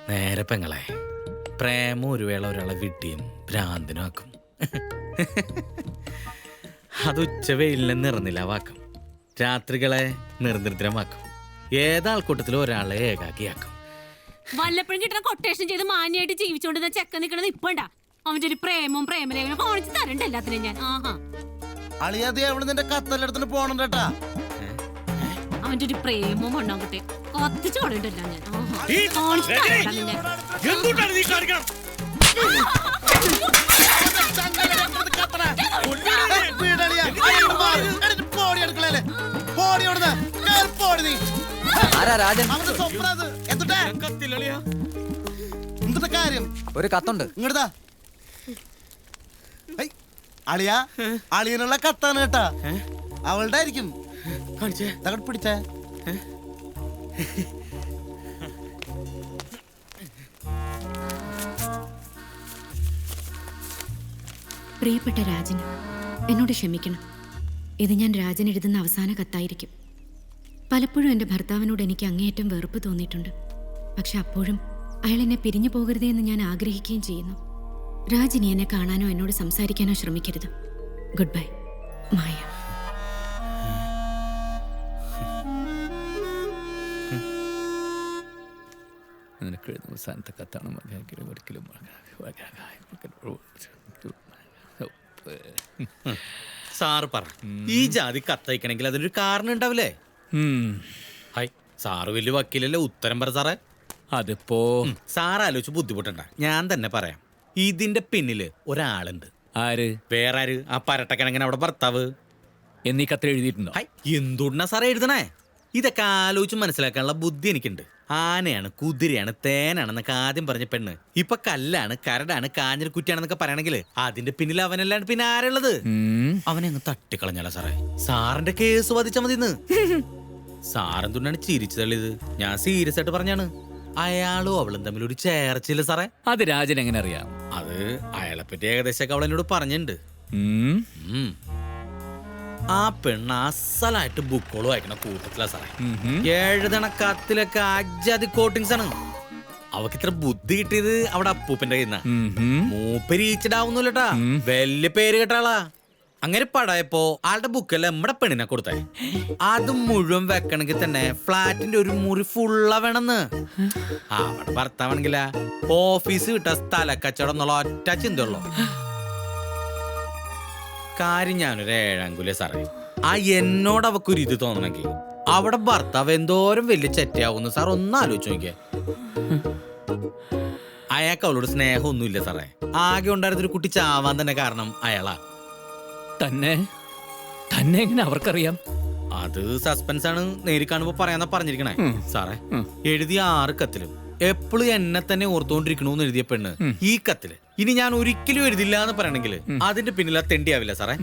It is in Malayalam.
നേരെ പെങ്ങളെ, പ്രേമം ഒരു വേള ഒരാളെ വിട്ടിയും ഭ്രാന്തനും ആക്കും. അത് ഉച്ചവെയിലിനെ നിറനിലാവാക്കും, രാത്രികളെ നിർനിദ്രമാക്കും, ഏതാൾക്കൂട്ടത്തിലും ഒരാളെ ഏകാക്കിയാക്കും. വല്ലപ്പോഴും കിട്ടുന്ന കൊട്ടേഷൻ ചെയ്ത് മാന്യമായിട്ട് ജീവിച്ചോണ്ടിരുന്ന ചെക്കൻ നിൽക്കണത് ഇപ്പണ്ടാ. അവന്റെ ഒരു പ്രേമവും പ്രേമലേഖനം കാണിച്ചു തരണ്ട എല്ലാത്തിനും ഞാൻ. അളിയാതെ അവിടെ നിന്റെ കത്തല്ലെടുത്തിന് പോണണ്ടാ. അവന്റെ ഒരു പ്രേമവും മണ്ണാകട്ടെ കത്തിച്ചു കളയണ്ടല്ല ഞാൻ. ഒരു കത്തുണ്ട് ഇങ്ങടാ. അളിയാ, അളിയനുള്ള കത്താണ് കേട്ടാ. അവളുടെ ആയിരിക്കും. പിടിച്ചേ. പ്രിയപ്പെട്ട രാജന്, എന്നോട് ക്ഷമിക്കണം. ഇത് ഞാൻ രാജൻ എഴുതുന്ന അവസാന കത്തായിരിക്കും. പലപ്പോഴും എൻ്റെ ഭർത്താവിനോട് എനിക്ക് അങ്ങേയറ്റം വെറുപ്പ് തോന്നിയിട്ടുണ്ട്. പക്ഷെ അപ്പോഴും അയാൾ എന്നെ പിരിഞ്ഞു പോകരുതേ എന്ന് ഞാൻ ആഗ്രഹിക്കുകയും ചെയ്യുന്നു. രാജിനി എന്നെ കാണാനോ എന്നോട് സംസാരിക്കാനോ ശ്രമിക്കരുത്. ഗുഡ് ബൈ, മായ. അവസാനത്തെ കത്താണ്. ഒരിക്കലും സാറ് പറ, ഈ ജാതി കത്തയക്കണമെങ്കിൽ അതിനൊരു കാരണം ഉണ്ടാവില്ലേ? ഹായ്, സാറ് വലിയ വക്കീലല്ലേ, ഉത്തരം പറ സാറേ. അതിപ്പോ സാറ് ആലോചിച്ച് ബുദ്ധിമുട്ടണ്ട, ഞാൻ തന്നെ പറയാം. ഇതിന്റെ പിന്നില് ഒരാളുണ്ട്. ആര്? വേറെ ആര്? ആ പരട്ടക്കിഴങ്ങനെ അവിടെ ഭർത്താവ്. എന്നീ കത്തിൽ എഴുതിയിട്ടുണ്ടോ? എന്തുകൊണ്ടാ സാറേ എഴുതണേ? ഇതൊക്കെ ആലോചിച്ച് മനസ്സിലാക്കാനുള്ള ബുദ്ധി എനിക്കുണ്ട്. ആനയാണ്, കുതിരയാണ്, തേനാണെന്നൊക്കെ ആദ്യം പറഞ്ഞ പെണ്ണ് ഇപ്പൊ കല്ലാണ്, കരടാണ്, കാഞ്ഞിര കുറ്റിയാണെന്നൊക്കെ പറയണെങ്കിൽ അതിന്റെ പിന്നിൽ അവനല്ലാണ്ട് പിന്നെ ആരുള്ളത്? അവനെ അങ്ങ് തട്ടിക്കളഞ്ഞാലോ സാറേ. സാറിന്റെ കേസ് വധിച്ചാ മതിന്ന്. സാറെന്തുകൊണ്ടാണ് ചിരിച്ചു തള്ളിയത്? ഞാൻ സീരിയസ് ആയിട്ട് പറഞ്ഞാണ്. അയാളും അവളും തമ്മിൽ ഒരു ചേർച്ചില്ല സാറേ. അത് രാജൻ എങ്ങനെ അറിയാം? അത് അയാളെ പറ്റി ഏകദേശമൊക്കെ അവൾ എന്നോട് പറഞ്ഞിട്ടുണ്ട്. ആ പെണ്ണ് അസലായിട്ട് ബുക്കുകൾ വായിക്കണ കൂട്ടത്തിലാ സാറേ. എഴുതണ കത്തിലൊക്കെ അജാതി കോട്ടിങ്സ് ആണ്. അവക്ക് ഇത്ര ബുദ്ധി കിട്ടിയത് അവിടെ അപ്പൂപ്പന്റെ കയ്യിൽ നിന്നാ. മൂപ്പര് ഈച്ചഡാവുന്നില്ലട്ടാ, വലിയ പേര് കേട്ടാളാ. അങ്ങനെ പടായപ്പോ ആളുടെ ബുക്കല്ല നമ്മടെ പെണ്ണിനെ കൊടുത്തേ. അത് മുഴുവൻ വെക്കണമെങ്കിൽ തന്നെ ഫ്ലാറ്റിന്റെ ഒരു മുറി ഫുള്ള വേണമെന്ന്. അവിടെ ഭർത്താവാണെങ്കില ഓഫീസ് വിട്ട സ്ഥല കച്ചവടം എന്നുള്ള ഒറ്റ ചിന്തയുള്ളൂ. കാര്യം ഞാനൊരു ഏഴാങ്കുല സാറേ. ആ എന്നോട് അവക്കൊരു ഇത് തോന്നണമെങ്കിൽ അവിടെ ഭർത്താവ് എന്തോരം വലിയ ചെറ്റയാവുന്നു സാർ ഒന്ന് ആലോചിച്ച് നോക്കിയേ. അയാൾക്ക് അവളോട് സ്നേഹമൊന്നുമില്ല സാറേ. ആകെ ഉണ്ടായിരുന്നൊരു കുട്ടി ചാവാൻ തന്നെ കാരണം അയാളാ. തന്നെ തന്നെ എങ്ങനെ അവർക്കറിയാം? അത് സസ്പെൻസ് ആണ്, നേരി കാണുമ്പോ പറയാന്നാ പറഞ്ഞിരിക്കണേ സാറേ. എഴുതിയ 6 കത്തിലും എപ്പോഴും എന്നെ തന്നെ ഓർത്തോണ്ടിരിക്കണോന്ന് എഴുതിയ പെണ്ണ് ഈ കത്തില് ഇനി ഞാൻ ഒരിക്കലും എഴുതില്ല എന്ന് പറയണെങ്കിൽ അതിന്റെ പിന്നിൽ തെണ്ടിയാവില്ല സാറേ.